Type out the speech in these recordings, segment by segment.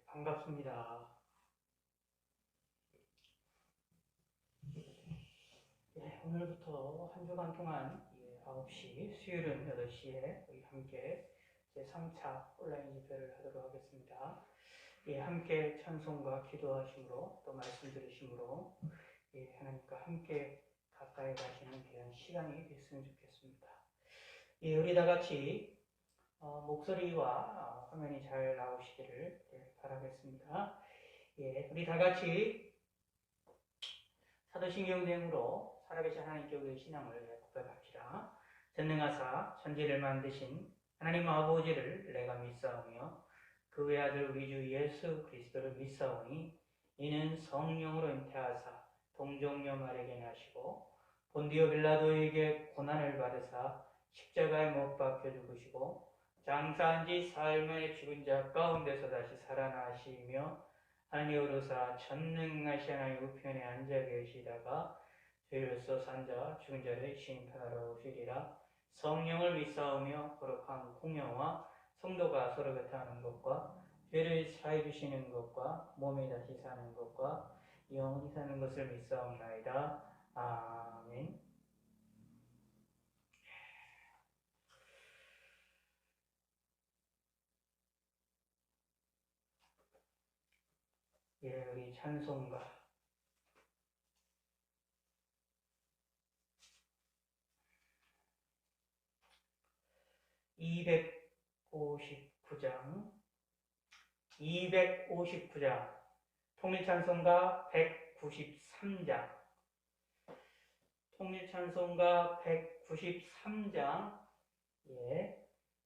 반갑습니다. 오늘부터 한 주간 동안 9시, 수요일은 8시에 우리 함께 제3차 온라인 집회를 하도록 하겠습니다. 함께 찬송과 기도하심으로 또 말씀 들으심으로 하나님과 함께 가까이 가시는 귀한 시간이 됐으면 좋겠습니다. 우리 다 같이 목소리와 화면이 잘 나오시기를 바라겠습니다. 우리 다 같이 사도신경대응으로 살아계신 하나님께 우리의 신앙을 고백합시다. 전능하사 천지를 만드신 하나님 아버지를 내가 믿사오며 그 외아들 우리 주 예수 그리스도를 믿사오니 이는 성령으로 잉태하사 동정녀 마리아에게 나시고 본디오 빌라도에게 고난을 받으사 십자가에 못 박혀 죽으시고 장사한 지 사흘 만에 죽은 자 가운데서 다시 살아나시며 하늘에 오르사 전능하신 하나님 우편에 앉아 계시다가 죄로서 산 자 죽은 자를 심판하러 오시리라. 성령을 믿사오며 거룩한 공예와 성도가 서로 곁하는 것과 죄를 사해 주시는 것과 몸에 다시 사는 것과 영원히 사는 것을 믿사옵나이다. 아멘. 우리 찬송가 259장 통일찬송가 193장 통일찬송가 193장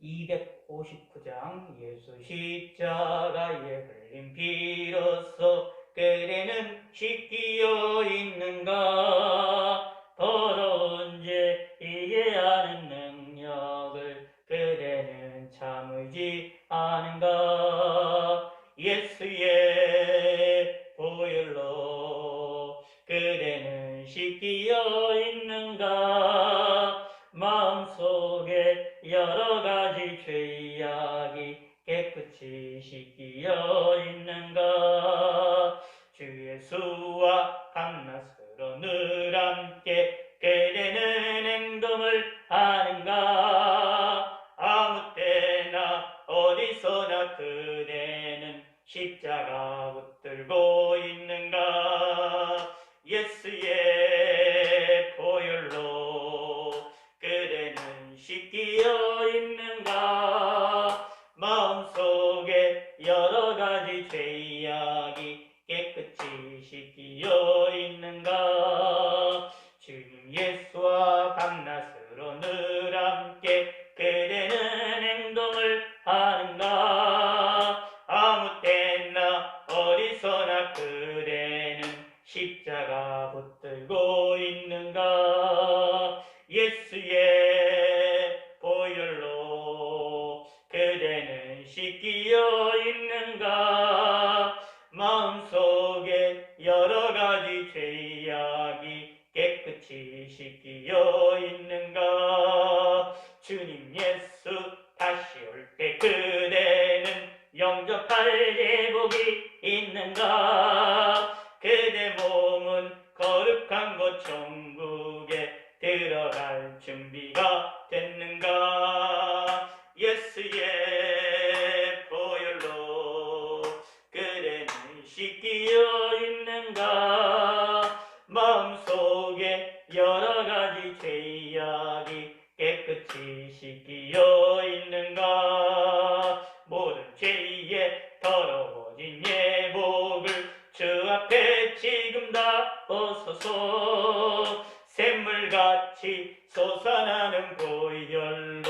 259장 예수 십자가에 흘린 피로써 그대는 씻기어 있는가 더러운 죄 이해하는 능력을 그대는 참으지 않은가 예수의 보혈로 그대는 씻기어 있는가 마음속에 여러가지 죄악이 깨끗이 씻기어 있는가 주 예수와 밤낮으로 늘 함께 그대는 행동을 하는가 아무 때나 어디서나 그대는 십자가 붙들고 있는가 예수의 보혈로 그대는 씻기어 있는가 마음속에 여러가지 죄악이 깨끗이 씻기어 있는가 주님 예수와 밤낮으로 늘 함께 그대는 행동을 하는가 아무 때나 어디서나 그대는 십자가 붙들고 있는가 예수의 보혈로 그대는 씻기어 있는가 마음속에 여러가지 죄악이 깨끗이 씻기어 있는가 주님 예수 다시 올 때 그대는 영접할 예복이 있는가 그대 몸은 거룩한 곳 천국에 들어갈 준비가 됐는가 예수의 보혈로 그대는 씻기어 있는가 마음속에 여러가지 죄악이 깨끗이 씻기어 있는가 모든 죄에 더러워진 예복을 주 앞에 지금 다 벗어서 샘물같이 솟아나는 보혈로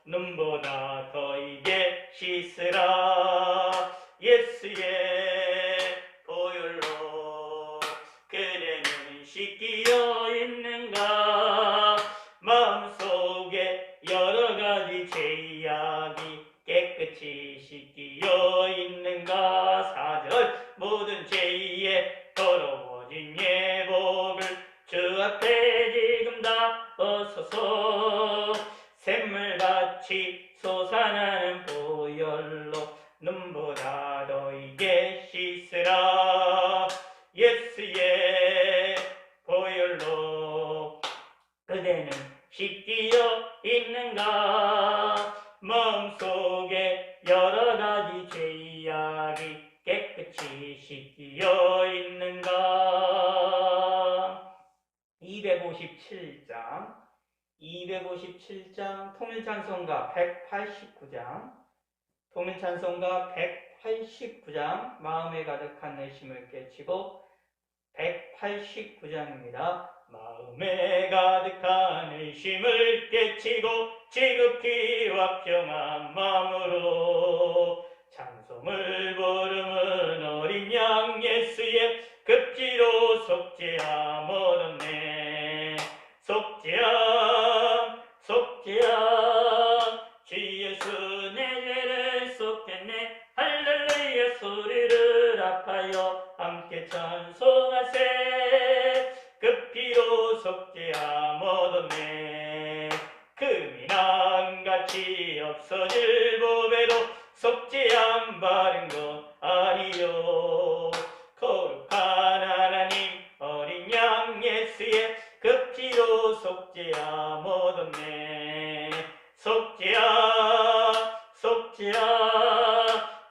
눈보다 더 이게 씻으라 예수의 보혈로 그대는 씻기어 있는가 마음속에 여러가지 죄악이 깨끗이 씻기어 있는가 이 죄악이 깨끗이 씻기어 있는가. 257장 통일찬송가 189장 통일찬송가 189장 마음에 가득한 내심을 깨치고 189장입니다. 마음에 가득한 의심을 깨치고 지극히 확정한 마음으로 찬송을 부르는 어린 양 예수의 급지로 속죄함 얻었네. 속죄함 주 예수 내 죄를 속했네. 할렐루야 소리를 합하여 함께 찬송하세. 그 피로 속죄함 얻었네. 금이 낭같이 없어질 보배로 속죄함 받은 것 아니요. 거룩한 하나님 어린 양 예수의 그 피로 속죄함 얻었네. 속죄함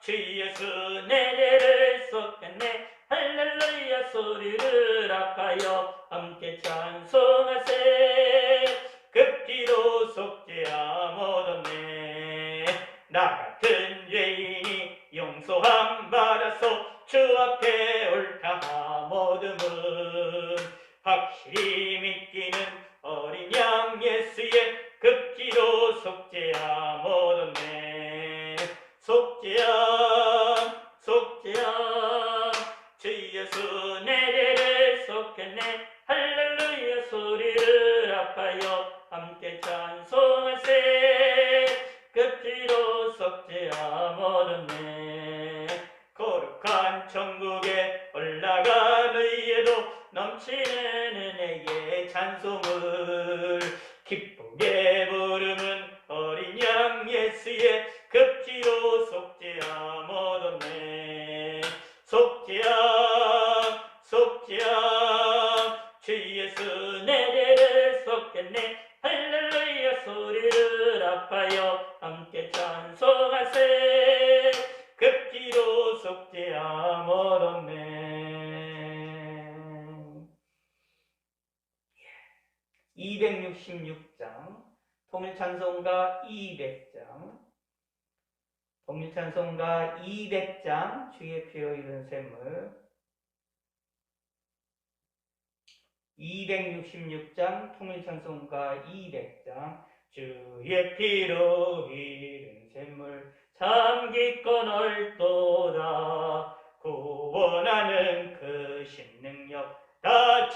주 예수 내 죄를 속했네. 할렐루야 소리를 합하여 함께 찬송하세. 그 피로 속죄함 얻었네. 나 같은 죄인이 용서함 받아서 주 앞에 옳다함 얻음은 확실히 믿기는 어린 양 예수의 그 피로 속죄함 얻었네. 속죄함 주 예수 내 죄를 속했네. 할렐루야 소리를 합하여 함께 찬송하세. 그 피로 속죄함 얻었네. 거룩한 천국에 올라간 의에도 넘치는 은혜의 찬송을 기쁘게 부르는 어린 양 예수의 그 피로 속죄함 얻었네. 속죄함 주 예수 내 죄를 속했네. 할렐루야 소리를 합하여 함께 찬송하세. 그 피로 속죄함 얻었네. 266장 통일찬송가 200장 통일찬송가 200장 주의 피로 이룬 샘물. 266장 통일찬송가 200장 주의 피로 이룬 샘물 참 깊고 넓도다. 구원하는 그 신능력 다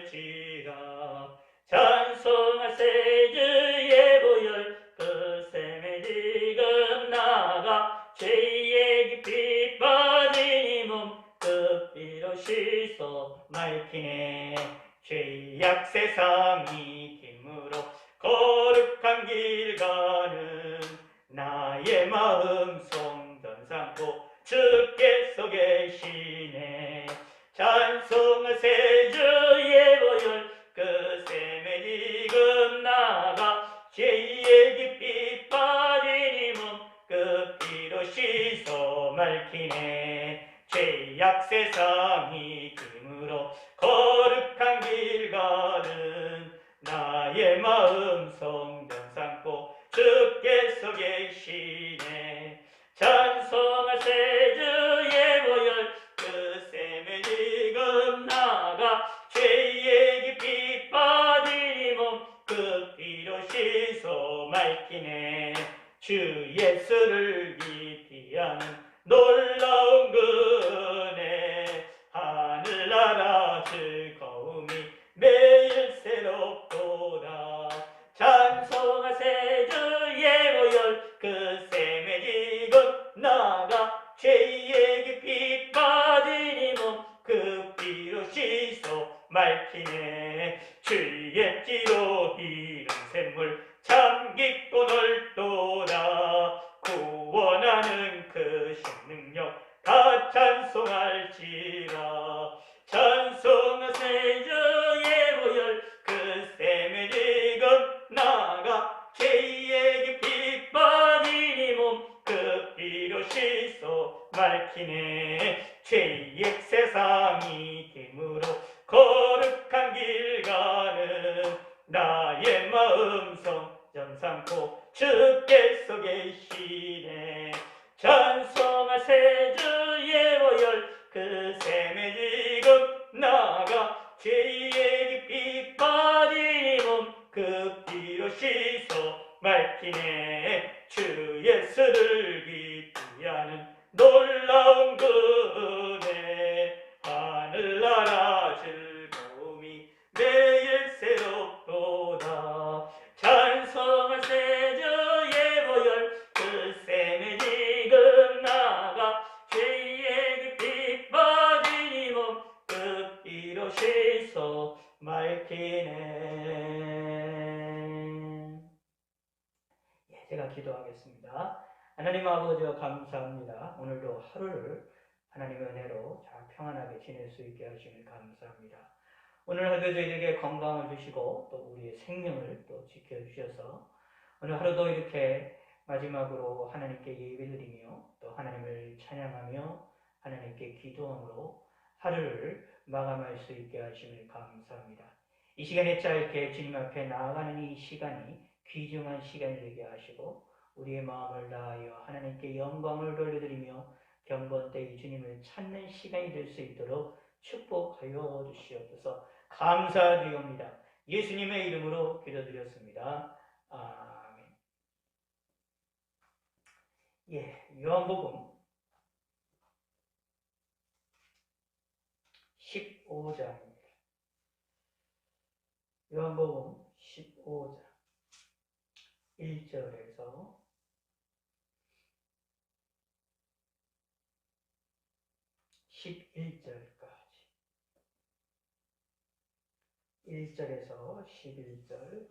찬송할지라. 찬송하세 주의 보혈 그 샘에 지금 나아가 죄의 깊이 빠진 이 몸 그 피로 씻어 맑히네. 죄악 세상이 힘으로 거룩한 길 가는 나의 마음 성전 삼고 주께서 계시네. 찬송하세 주의 보혈 그 샘에 지금 나아가 죄의 깊이 빠진 이 몸 그 피로 씻어 맑히네. 죄악 세상이 힘으로 거룩한 길 가는 나의 마음 성전 삼고 주께서 계시네. 찬송하세 주의 보혈 그 샘에 지금 나아가 죄의 깊이 빠진 이 몸 그 피로 씻어 맑히네. 주 예수를 기피하는 놀라운 그 은혜 하늘나라 즐거움이 매일 새롭도다. 찬송하세 주의 보혈 그 샘에 지금 나아가 죄의 깊이 빠진 이 몸 그 피로 씻어 맑히네. 주의 피로 이룬 샘물 참 깊고 넓도다. 구원하는 그 신능력 다 찬송할지라. 찬송하세 주의 보혈 그 샘에 지금 나아가 죄의 깊이 빠진 이 몸 그 피로 씻어 씻어 맑히네. 죄의 세상이 됨으로 거룩한 길 가는 나의 마음성 점삼고 주께서 계시네. 찬송하세 주의 보혈 그 샘에 지금 나가 죄의 깊이 빠진 이 몸 그 피로 씻어 맑히네. 주 예수를 기쁘이하는 놀라운 그 은혜 하늘나라 즐거움이 매일 새롭도다. 찬송하세 주의 보혈 그 샘에 지금 나가 죄의 깊이 빠진 이 몸 그 피로 씻어 맑히네. 제가 기도하겠습니다. 하나님 아버지와 감사합니다. 오늘도 하루를 하나님의 은혜로 잘 평안하게 지낼 수 있게 하시길 감사합니다. 오늘 하루도 저희에게 건강을 주시고 또 우리의 생명을 또 지켜주셔서 오늘 하루도 이렇게 마지막으로 하나님께 예배드리며 또 하나님을 찬양하며 하나님께 기도함으로 하루를 마감할 수 있게 하심을 감사합니다. 이 시간에 짧게 주님 앞에 나아가는 이 시간이 귀중한 시간이 되게 하시고 우리의 마음을 다하여 하나님께 영광을 돌려드리며 경건되이 주님을 찾는 시간이 될 수 있도록 축복하여 주시옵소서. 감사드리옵니다. 예수님의 이름으로 기도드렸습니다. 아멘. 요한복음 15장입니다. 요한복음 15장 1절에서 11절까지 1절에서 11절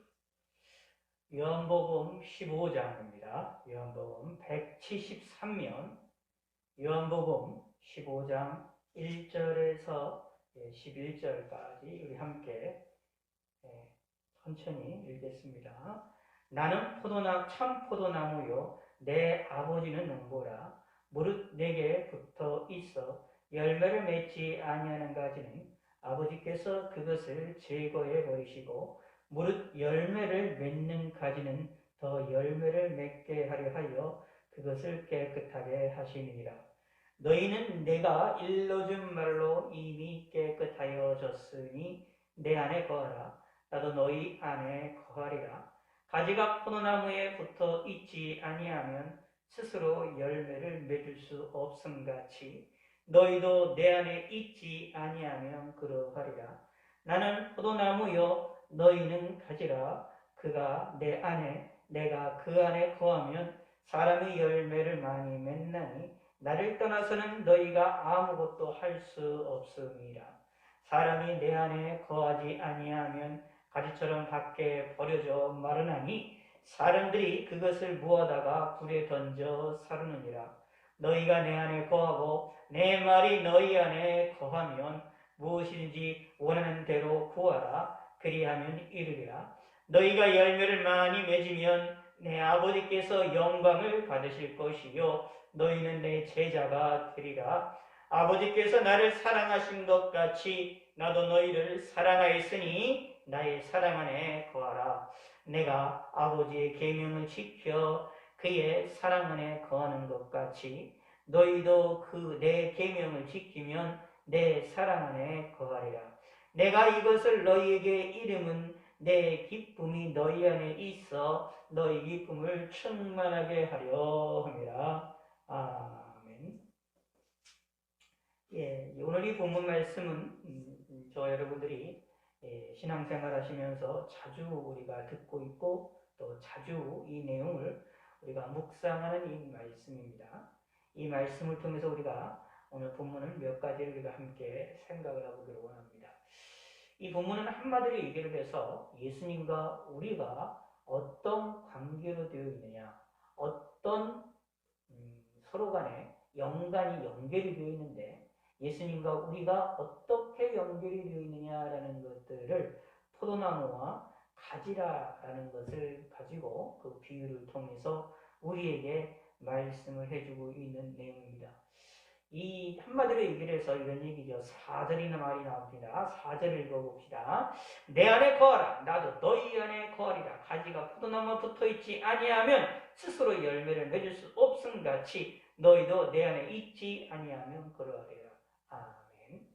요한복음 15장입니다. 요한복음 173면 요한복음 15장 1절에서 11절까지 우리 함께 천천히 읽겠습니다. 나는 참 포도나무요 내 아버지는 농부라. 무릇 내게 붙어 있어 열매를 맺지 아니하는 가지는 아버지께서 그것을 제거해 버리시고 무릇 열매를 맺는 가지는 더 열매를 맺게 하려 하여 그것을 깨끗하게 하시니라. 너희는 내가 일러준 말로 이미 깨끗하여졌으니 내 안에 거하라. 나도 너희 안에 거하리라. 가지가 포도나무에 붙어 있지 아니하면 스스로 열매를 맺을 수 없음같이 너희도 내 안에 있지 아니하면 그러하리라. 나는 포도나무요 너희는 가지라. 그가 내 안에 내가 그 안에 거하면 사람이 열매를 많이 맺나니 나를 떠나서는 너희가 아무것도 할 수 없음이라. 사람이 내 안에 거하지 아니하면 가지처럼 밖에 버려져 마르나니 사람들이 그것을 모아다가 불에 던져 사르느니라. 너희가 내 안에 거하고 내 말이 너희 안에 거하면 무엇이든지 원하는 대로 구하라. 그리하면 이루리라. 너희가 열매를 많이 맺으면 내 아버지께서 영광을 받으실 것이요 너희는 내 제자가 되리라. 아버지께서 나를 사랑하신 것 같이 나도 너희를 사랑하였으니 나의 사랑 안에 거하라. 내가 아버지의 계명을 지켜 그의 사랑 안에 거하는 것 같이 너희도 그 내 계명을 지키면 내 사랑 안에 거하리라. 내가 이것을 너희에게 이름은 내 기쁨이 너희 안에 있어 너희 기쁨을 충만하게 하려 함이라. 아멘. 오늘 이 본문 말씀은 저 여러분들이 신앙생활 하시면서 자주 우리가 듣고 있고 또 자주 이 내용을 우리가 묵상하는 이 말씀입니다. 이 말씀을 통해서 우리가 오늘 본문을 몇 가지를 우리가 함께 생각을 해보기를 원합니다. 이 본문은 한마디로 얘기를 해서 예수님과 우리가 어떤 관계로 되어 있느냐, 어떤 서로 간에 연관이 연결이 되어 있는데 예수님과 우리가 어떻게 연결이 되어 있느냐라는 것들을 포도나무와 가지라라는 것을 가지고 그 비유를 통해서 우리에게 말씀을 해주고 있는 내용입니다. 이 한마디로 얘기를 해서 이런 얘기죠. 4절이나 말이 나옵니다. 4절을 읽어봅시다. 내 안에 거하라. 나도 너희 안에 거하리라. 가지가 포도나무에 붙어있지 아니하면 스스로 열매를 맺을 수 없음 같이 너희도 내 안에 있지 아니하면 그러하리라. 아멘.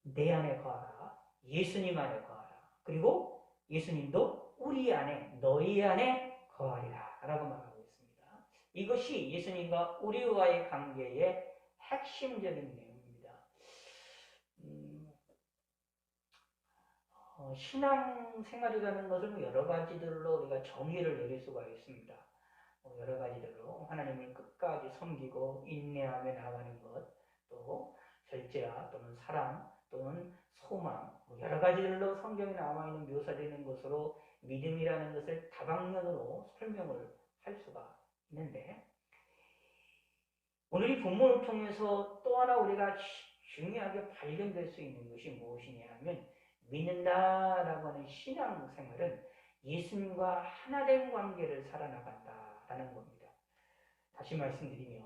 내 안에 거하라. 예수님 안에 거하라. 그리고 예수님도 우리 안에, 너희 안에 거하리라 라고 말합니다. 이것이 예수님과 우리와의 관계의 핵심적인 내용입니다. 신앙생활이라는 것을 여러 가지들로 우리가 정의를 내릴 수가 있습니다. 여러 가지들로 하나님을 끝까지 섬기고 인내하며 나가는 것, 또 절제와 또는 사랑 또는 소망, 여러 가지들로 성경에 남아있는 묘사되는 것으로 믿음이라는 것을 다방면으로 설명을 할 수가 있는데, 오늘 이 본문을 통해서 또 하나 우리가 중요하게 발견될 수 있는 것이 무엇이냐 하면, 믿는다라고 하는 신앙생활은 예수님과 하나된 관계를 살아나간다라는 겁니다. 다시 말씀드리면,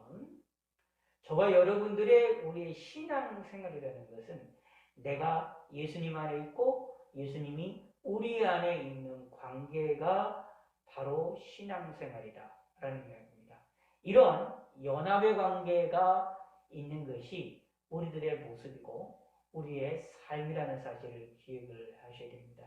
저와 여러분들의 우리의 신앙생활이라는 것은 내가 예수님 안에 있고 예수님이 우리 안에 있는 관계가 바로 신앙생활이다 라는 이야기입니다. 이런 연합의 관계가 있는 것이 우리들의 모습이고 우리의 삶이라는 사실을 기억을 하셔야 됩니다.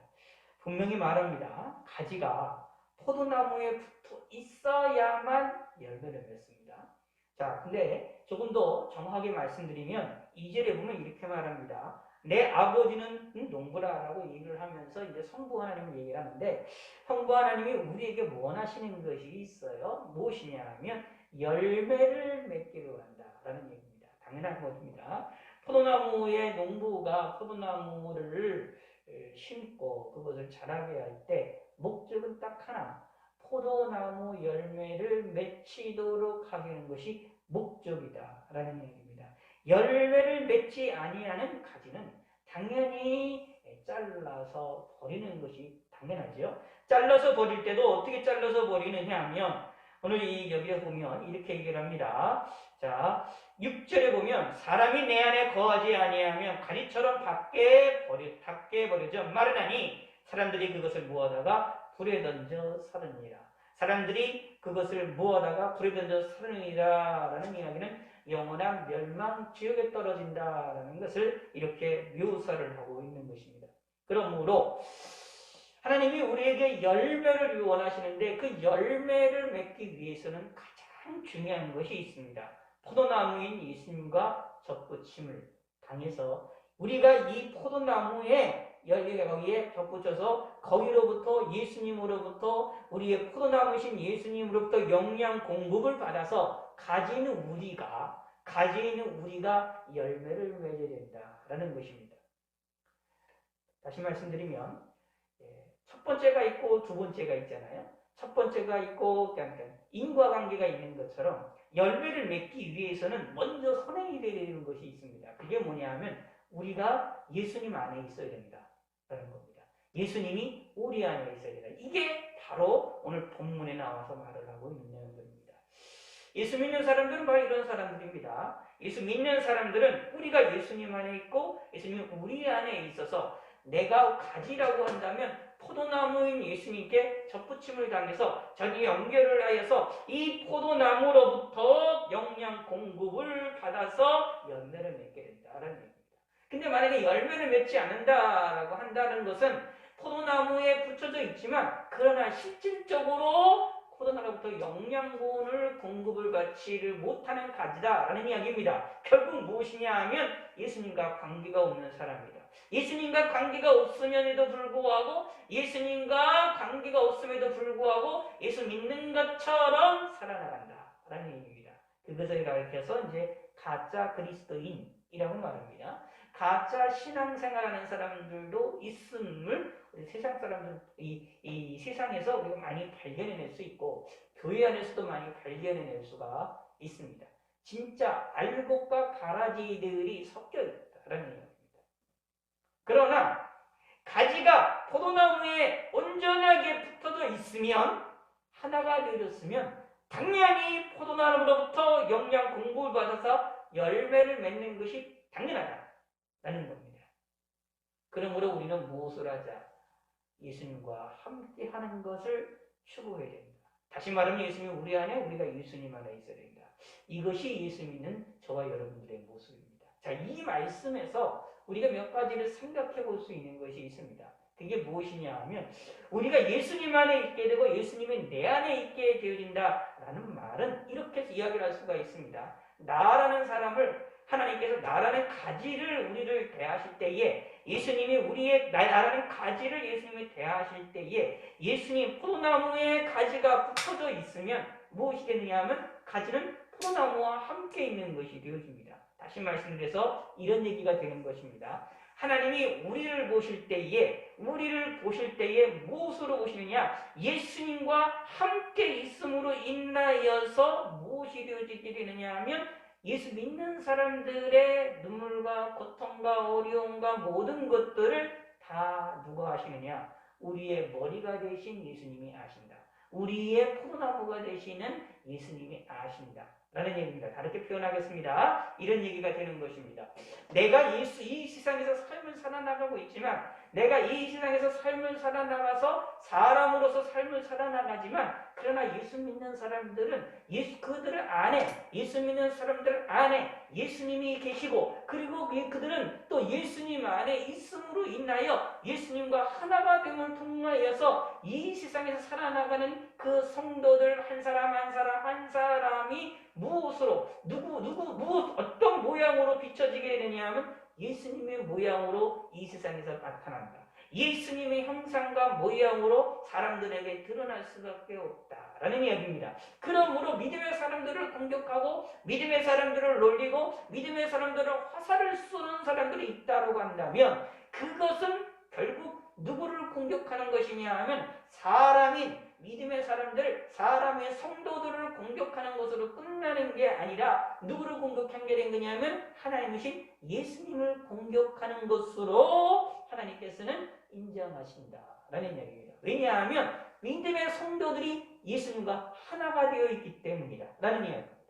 분명히 말합니다. 가지가 포도나무에 붙어 있어야만 열매를 맺습니다. 자, 근데 조금 더 정확하게 말씀드리면 2절에 보면 이렇게 말합니다. 내 아버지는 농부라라고 얘기를 하면서 이제 성부 하나님을 얘기를 하는데, 성부 하나님이 우리에게 원하시는 것이 있어요. 무엇이냐 하면 열매를 맺기를 원한다라는 얘기입니다. 당연한 것입니다. 포도나무의 농부가 포도나무를 심고 그것을 자라게 할 때 목적은 딱 하나, 포도나무 열매를 맺히도록 하는 것이 목적이다라는 얘기입니다. 열매를 맺지 아니하는 가지는 당연히 잘라서 버리는 것이 당연하죠. 잘라서 버릴 때도 어떻게 잘라서 버리느냐 하면, 오늘 여기에 보면 이렇게 얘기를 합니다. 자, 6절에 보면 사람이 내 안에 거하지 아니하면 가지처럼 밖에 버려져 마르나니 사람들이 그것을 모아다가 불에 던져 사르니라. 사람들이 그것을 모아다가 불에 던져 사르니라 라는 이야기는 영원한 멸망 지옥에 떨어진다라는 것을 이렇게 묘사를 하고 있는 것입니다. 그러므로 하나님이 우리에게 열매를 원하시는데 그 열매를 맺기 위해서는 가장 중요한 것이 있습니다. 포도나무인 예수님과 접붙임을 당해서 우리가 이 포도나무에 거기에 접붙여서 거기로부터 예수님으로부터 우리의 포도나무이신 예수님으로부터 영양 공급을 받아서 가지는 우리가 열매를 맺어야 된다라는 것입니다. 다시 말씀드리면 첫 번째가 있고 두 번째가 있잖아요. 첫 번째가 있고 인과관계가 있는 것처럼 열매를 맺기 위해서는 먼저 선행이 되는 것이 있습니다. 그게 뭐냐 하면 우리가 예수님 안에 있어야 된다라는 겁니다. 예수님이 우리 안에 있어야 된다. 이게 바로 오늘 본문에 나와서 말을 하고 있는 겁니다. 예수 믿는 사람들은 바로 이런 사람들입니다. 예수 믿는 사람들은 우리가 예수님 안에 있고 예수님이 우리 안에 있어서 내가 가지라고 한다면 포도나무인 예수님께 접붙임을 당해서 자기 연결을 하여서 이 포도나무로부터 영양 공급을 받아서 열매를 맺게 된다는 얘기입니다. 근데 만약에 열매를 맺지 않는다라고 한다는 것은 포도나무에 붙여져 있지만 그러나 실질적으로 포도나무로부터 영양분을 공급을 받지를 못하는 가지다라는 이야기입니다. 결국 무엇이냐 하면 예수님과 관계가 없는 사람이다. 예수님과 관계가 없음에도 불구하고 예수 믿는 것처럼 살아나간다라는 얘기입니다. 그것을 가리켜서 이제 가짜 그리스도인이라고 말합니다. 가짜 신앙생활하는 사람들도 있음을 우리 세상 사람들 이 세상에서 우리가 많이 발견해낼 수 있고 교회 안에서도 많이 발견해낼 수가 있습니다. 진짜 알곡과 가라지들이 섞여 있다라는 얘기입니다. 그러나 가지가 포도나무에 온전하게 붙어져 있으면 하나가 되어졌으면 당연히 포도나무로부터 영양 공급을 받아서 열매를 맺는 것이 당연하다라는 겁니다. 그러므로 우리는 무엇을 하자? 예수님과 함께 하는 것을 추구해야 됩니다. 다시 말하면 예수님이 우리 안에, 우리가 예수님 안에 있어야 됩니다. 이것이 예수 믿는 저와 여러분들의 모습입니다. 자, 이 말씀에서 우리가 몇 가지를 생각해 볼 수 있는 것이 있습니다. 그게 무엇이냐 하면 우리가 예수님 안에 있게 되고 예수님이 내 안에 있게 되어진다라는 말은 이렇게 이야기를 할 수가 있습니다. 나라는 사람을 하나님께서 나라는 가지를 우리를 대하실 때에 예수님이 우리의 나라는 가지를 예수님이 대하실 때에 예수님 포도나무에 가지가 붙어져 있으면 무엇이 되느냐 하면 가지는 포도나무와 함께 있는 것이 되어집니다. 다시 말씀드려서 이런 얘기가 되는 것입니다. 하나님이 우리를 보실 때에 무엇으로 보시느냐? 예수님과 함께 있음으로 인하여서 무엇이 되어지게 되느냐 하면 예수 믿는 사람들의 눈물과 고통과 어려움과 모든 것들을 다 누가 아시느냐? 우리의 머리가 되신 예수님이 아신다. 우리의 포도나무가 되시는 예수님이 아신다. 라는 얘기입니다. 다르게 표현하겠습니다. 이런 얘기가 되는 것입니다. 내가 이 세상에서 삶을 살아나가고 있지만 내가 이 세상에서 삶을 살아나가서 사람으로서 삶을 살아나가지만 그러나 예수 믿는 사람들은 그들 안에 예수 믿는 사람들 안에 예수님이 계시고 그리고 그들은 또 예수님 안에 있음으로 인하여 예수님과 하나가 됨을 통하여서 이 세상에서 살아나가는 그 성도들 한 사람 한 사람이 무엇으로 어떤 모양으로 비춰지게 되느냐 하면 예수님의 모양으로 이 세상에서 나타난다. 예수님의 형상과 모양으로 사람들에게 드러날 수밖에 없다라는 이야기입니다. 그러므로 믿음의 사람들을 공격하고 믿음의 사람들을 놀리고 믿음의 사람들을 화살을 쏘는 사람들이 있다고 한다면 그것은 결국 누구를 공격하는 것이냐 하면 사람인 믿음의 사람의 성도들을 공격하는 것으로 끝나는 게 아니라 누구를 공격하게 된 거냐면 하나님이신 예수님을 공격하는 것으로 하나님께서는 인정하신다라는 이야기입니다. 왜냐하면 믿음의 성도들이 예수님과 하나가 되어 있기 때문이다 라는 이야기입니다.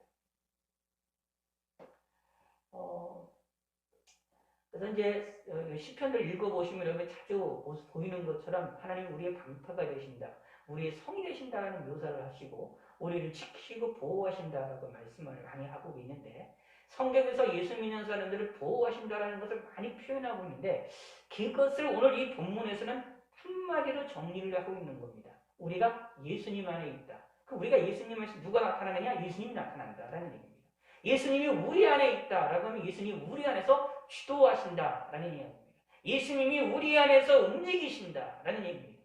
그래서 이제 시편을 읽어보시면 여러분 자주 보이는 것처럼 하나님 우리의 방패가 되신다. 우리의 성이 되신다는 묘사를 하시고 우리를 지키시고 보호하신다라고 말씀을 많이 하고 있는데 성경에서 예수 믿는 사람들을 보호하신다라는 것을 많이 표현하고 있는데 그것을 오늘 이 본문에서는 한마디로 정리를 하고 있는 겁니다. 우리가 예수님 안에 있다. 우리가 예수님 안에서 누가 나타나느냐? 예수님이 나타난다라는 얘기입니다. 예수님이 우리 안에 있다라고 하면 예수님이 우리 안에서 주도하신다라는 얘기입니다. 예수님이 우리 안에서 움직이신다라는 얘기입니다.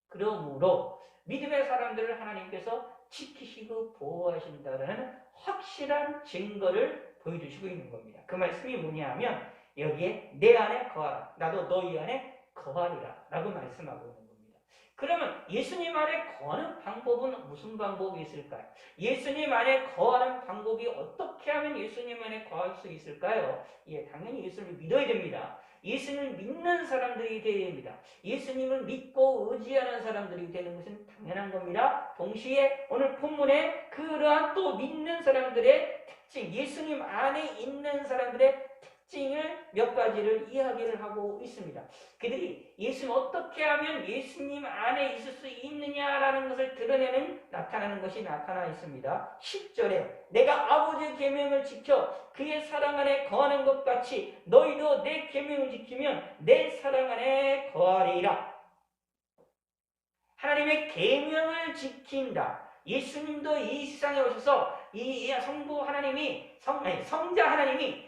그러므로 믿음의 사람들을 하나님께서 지키시고 보호하신다라는 확실한 증거를 보여주시고 있는 겁니다. 그 말씀이 뭐냐면 여기에 내 안에 거하라. 나도 너희 안에 거하리라 라고 말씀하고 있는 겁니다. 그러면 예수님 안에 거하는 방법은 무슨 방법이 있을까요? 예수님 안에 거하는 방법이 어떻게 하면 예수님 안에 거할 수 있을까요? 당연히 예수님을 믿어야 됩니다. 예수님을 믿는 사람들이 되어야 됩니다. 예수님을 믿고 의지하는 사람들이 되는 것은 당연한 겁니다. 동시에 오늘 본문에 그러한 또 믿는 사람들의 특징, 예수님 안에 있는 사람들의 특징을 몇 가지를 이야기를 하고 있습니다. 그들이 예수님 어떻게 하면 예수님 안에 있을 수 있느냐라는 것을 나타나는 것이 나타나 있습니다. 10절에 내가 아버지의 계명을 지켜 그의 사랑 안에 거하는 것 같이 너희도 내 계명을 지키면 내 사랑 안에 거하리라. 하나님의 계명을 지킨다. 예수님도 이 세상에 오셔서 이 성부 하나님이 성자 하나님이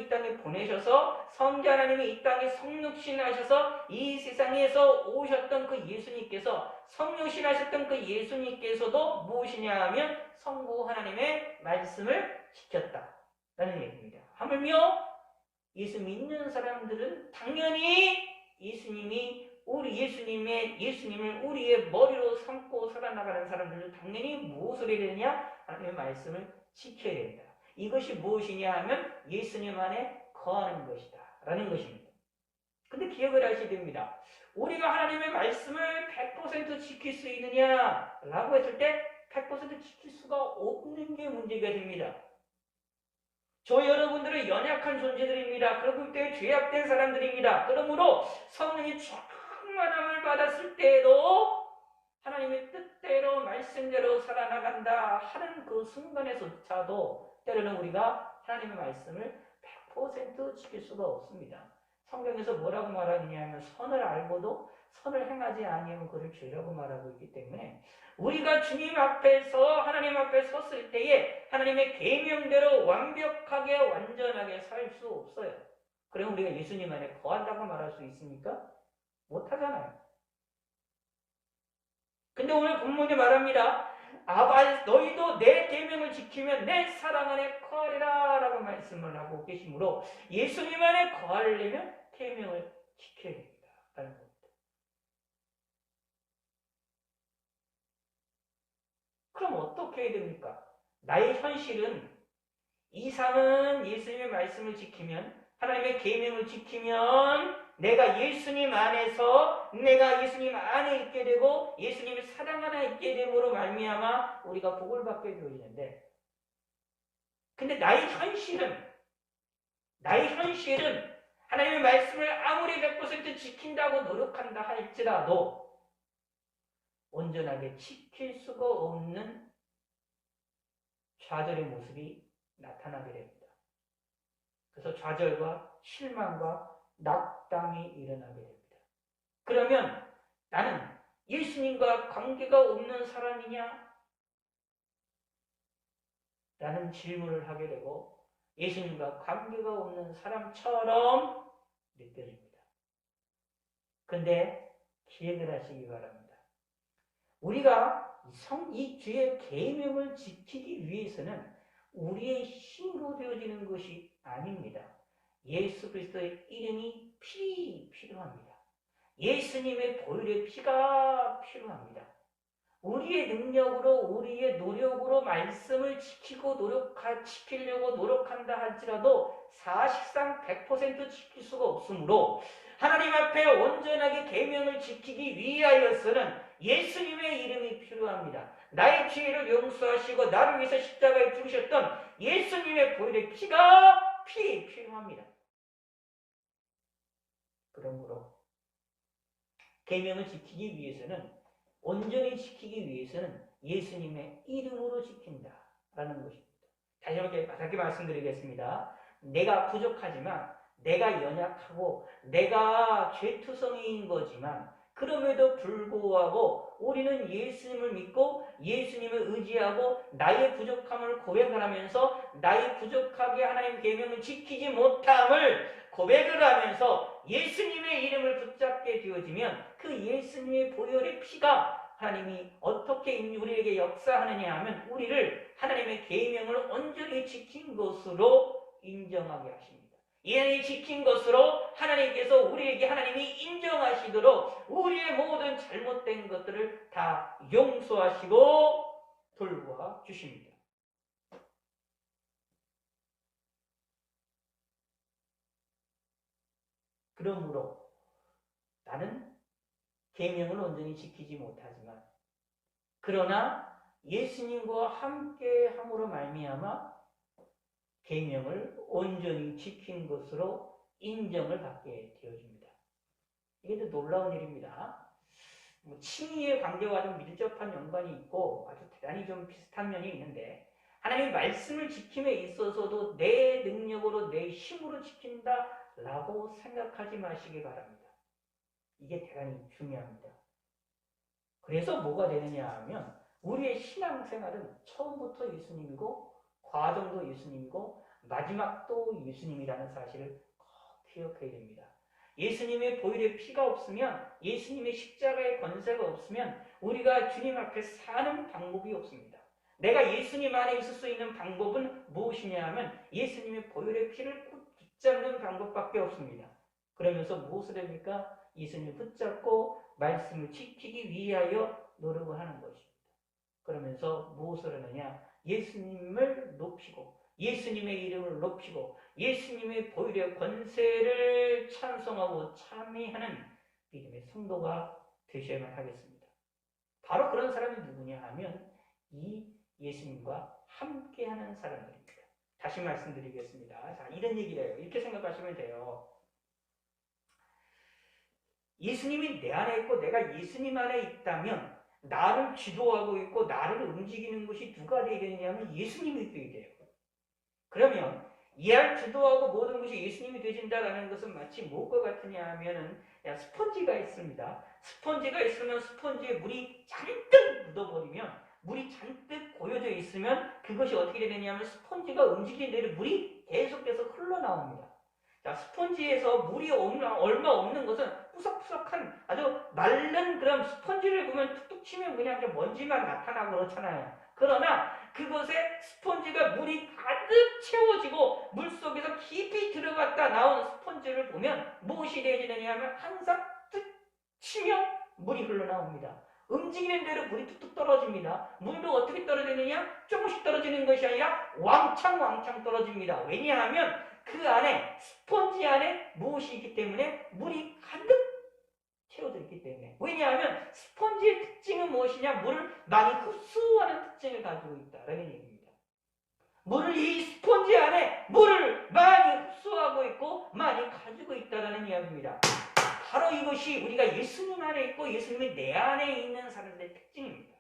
이 땅에 보내셔서 성자 하나님이 이 땅에 성육신하셔서 이 세상에서 오셨던 그 예수님께서 성육신하셨던 그 예수님께서도 무엇이냐 하면 성부 하나님의 말씀을 지켰다라는 얘기입니다. 하물며 예수 믿는 사람들은 당연히 예수님을 우리의 머리로 삼고 살아나가는 사람들은 당연히 무엇을 해야 되느냐? 하나님의 말씀을 지켜야 된다. 이것이 무엇이냐 하면 예수님 안에 거하는 것이다 라는 것입니다. 근데 기억을 하셔야 됩니다. 우리가 하나님의 말씀을 100% 지킬 수 있느냐라고 했을 때 100% 지킬 수가 없는 게 문제가 됩니다. 저 여러분들은 연약한 존재들입니다. 그렇기 때문에 죄악된 사람들입니다. 그러므로 성령의 충만함을 받았을 때에도 하나님의 뜻대로 말씀대로 살아나간다 하는 그 순간에서조차도 때로는 우리가 하나님의 말씀을 100% 지킬 수가 없습니다. 성경에서 뭐라고 말하느냐 하면 선을 알고도 선을 행하지 아니하면 그를 죄라고 말하고 있기 때문에 우리가 주님 앞에서 하나님 앞에 섰을 때에 하나님의 계명대로 완벽하게 완전하게 살 수 없어요. 그럼 우리가 예수님 안에 거한다고 말할 수 있습니까? 못하잖아요. 근데 오늘 본문이 말합니다. 아바 너희도 내 계명을 지키면 내 사랑 안에 거하리라 라고 말씀을 하고 계시므로 예수님 안에 거하려면 계명을 지켜야 됩니다. 라는 겁니다. 그럼 어떻게 해야 됩니까? 나의 현실은 이 삶은 예수님의 말씀을 지키면 하나님의 계명을 지키면 내가 예수님 안에서 내가 예수님 안에 있게 되고 예수님의 사랑 안에 있게 됨으로 말미암아 우리가 복을 받게 되어지는데 근데 나의 현실은 하나님의 말씀을 아무리 100% 지킨다고 노력한다 할지라도 온전하게 지킬 수가 없는 좌절의 모습이 나타나게 됩니다. 그래서 좌절과 실망과 낙담이 일어나게 됩니다. 그러면 나는 예수님과 관계가 없는 사람이냐? 라는 질문을 하게 되고 예수님과 관계가 없는 사람처럼 느껴집니다. 근데 기억을 하시기 바랍니다. 우리가 이 주의 계명을 지키기 위해서는 우리의 힘으로 되어지는 것이 아닙니다. 예수 그리스도의 이름이 필요합니다. 예수님의 보혈의 피가 필요합니다. 우리의 능력으로 우리의 노력으로 말씀을 지키려고 노력한다 할지라도 사실상 100% 지킬 수가 없으므로 하나님 앞에 온전하게 계명을 지키기 위하여서는 예수님의 이름이 필요합니다. 나의 죄를 용서하시고 나를 위해서 십자가에 죽으셨던 예수님의 보혈의 피가 필요합니다. 그러므로 계명을 지키기 위해서는 온전히 지키기 위해서는 예수님의 이름으로 지킨다라는 것입니다. 다시 한번 말씀드리겠습니다. 내가 부족하지만 내가 연약하고 내가 죄투성이인 거지만 그럼에도 불구하고 우리는 예수님을 믿고 예수님을 의지하고 나의 부족함을 고백을 하면서 나의 부족하게 하나님 계명을 지키지 못함을 고백을 하면서 예수님의 이름을 붙잡게 되어지면 그 예수님의 보혈의 피가 하나님이 어떻게 우리에게 역사하느냐 하면 우리를 하나님의 계명을 온전히 지킨 것으로 인정하게 하십니다. 이 지킨 것으로 하나님께서 우리에게 하나님이 인정하시도록 우리의 모든 잘못된 것들을 다 용서하시고 돌보아 주십니다. 그러므로 나는 계명을 온전히 지키지 못하지만 그러나 예수님과 함께 함으로 말미암아 계명을 온전히 지킨 것으로 인정을 받게 되어집니다. 이게 더 놀라운 일입니다. 칭의의 관계와 좀 밀접한 연관이 있고 아주 대단히 좀 비슷한 면이 있는데 하나님의 말씀을 지킴에 있어서도 내 능력으로 내 힘으로 지킨다라고 생각하지 마시기 바랍니다. 이게 대단히 중요합니다. 그래서 뭐가 되느냐 하면 우리의 신앙생활은 처음부터 예수님이고 과정도 예수님이고 마지막도 예수님이라는 사실을 꼭 기억해야 됩니다. 예수님의 보혈의 피가 없으면 예수님의 십자가의 권세가 없으면 우리가 주님 앞에 사는 방법이 없습니다. 내가 예수님 안에 있을 수 있는 방법은 무엇이냐 하면 예수님의 보혈의 피를 붙잡는 방법밖에 없습니다. 그러면서 무엇을 합니까? 예수님을 붙잡고 말씀을 지키기 위하여 노력을 하는 것입니다. 그러면서 무엇을 하느냐? 예수님을 높이고 예수님의 이름을 높이고 예수님의 보혈의 권세를 찬송하고 찬미하는 믿음의 성도가 되셔야만 하겠습니다. 바로 그런 사람이 누구냐 하면 이 예수님과 함께하는 사람들입니다. 다시 말씀드리겠습니다. 자, 이런 얘기를 해요. 이렇게 생각하시면 돼요. 예수님이 내 안에 있고 내가 예수님 안에 있다면 나를 지도하고 있고 나를 움직이는 것이 누가 되어야 되느냐면 예수님이 되어야 돼요. 그러면 이할 주도하고 모든 것이 예수님이 되진다라는 것은 마치 무엇과 같으냐 하면은 스펀지가 있습니다. 스펀지가 있으면 스펀지에 물이 잔뜩 묻어버리면 물이 잔뜩 고여져 있으면 그것이 어떻게 되느냐면 스펀지가 움직이는 대로 물이 계속해서 흘러나옵니다. 자, 스펀지에서 물이 얼마 없는 것은 푸석푸석한 아주 마른 그런 스펀지를 보면 툭툭 치면 그냥 먼지만 나타나고 그렇잖아요. 그러나 그것에 스펀지가 물이 가득 채워지고 물속에서 깊이 들어갔다 나온 스펀지를 보면 무엇이 되어지느냐 하면 항상 툭 치면 물이 흘러나옵니다. 움직이는 대로 물이 툭툭 떨어집니다. 물도 어떻게 떨어지느냐? 조금씩 떨어지는 것이 아니라 왕창 떨어집니다. 왜냐하면 그 안에 스펀지 안에 무엇이 있기 때문에 물이 가득 채워져 있기 때문에. 왜냐하면 스펀지의 특징은 무엇이냐? 물을 많이 흡수하는 특징을 가지고 있다라는 얘기입니다. 물을 이 스펀지 안에 물을 많이 흡수하고 있고 많이 가지고 있다라는 이야기입니다. 바로 이것이 우리가 예수님 안에 있고 예수님이 내 안에 있는 사람들의 특징입니다.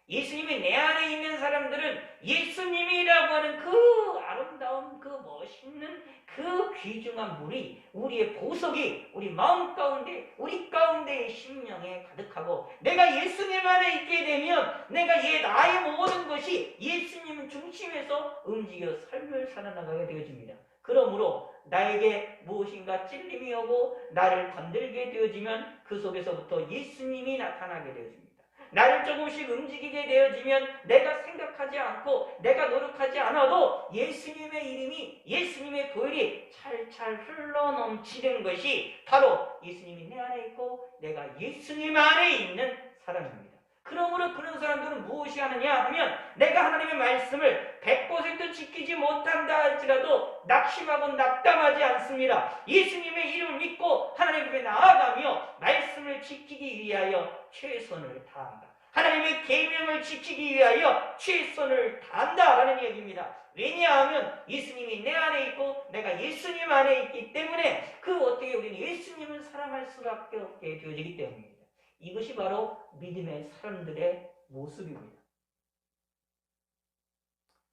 예수님이 내 안에 있는 사람들은 예수님이라고 하는 그 아름다운 그 멋있는 그 귀중한 물이 우리의 보석이 우리 마음 가운데 우리 가운데의 심령에 가득하고 내가 예수님 안에 있게 되면 내가 나의 모든 것이 예수님 중심에서 움직여 삶을 살아나가게 되어집니다. 그러므로 나에게 무엇인가 찔림이 오고 나를 건들게 되어지면 그 속에서부터 예수님이 나타나게 되어집니다. 나를 조금씩 움직이게 되어지면 내가 생각하지 않고 내가 노력하지 않아도 예수님의 이름이 예수님의 보혈이 찰찰 흘러넘치는 것이 바로 예수님이 내 안에 있고 내가 예수님 안에 있는 사람입니다. 그러므로 그런 사람들은 무엇이 하느냐 하면 내가 하나님의 말씀을 100% 지키지 못한다 할지라도 낙심하고 낙담하지 않습니다. 예수님의 이름을 믿고 하나님 앞에 나아가며 말씀을 지키기 위하여 최선을 다한다. 하나님의 계명을 지키기 위하여 최선을 다한다라는 얘기입니다. 왜냐하면 예수님이 내 안에 있고 내가 예수님 안에 있기 때문에 그 어떻게 우리는 예수님을 사랑할 수밖에 없게 되어지기 때문입니다. 이것이 바로 믿음의 사람들의 모습입니다.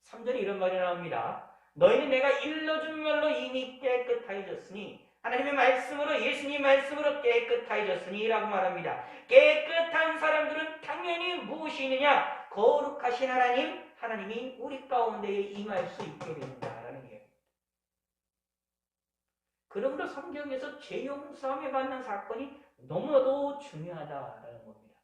3절에 이런 말이 나옵니다. 너희는 내가 일러준 말로 이미 깨끗하여졌으니 하나님의 말씀으로 예수님 말씀으로 깨끗하여졌으니 라고 말합니다. 깨끗한 사람들은 당연히 무엇이 있느냐? 거룩하신 하나님이 우리 가운데에 임할 수 있게 된다라는 얘기입니다. 그러므로 성경에서 죄 용서함에 받는 사건이 너무나도 중요하다라는 겁니다.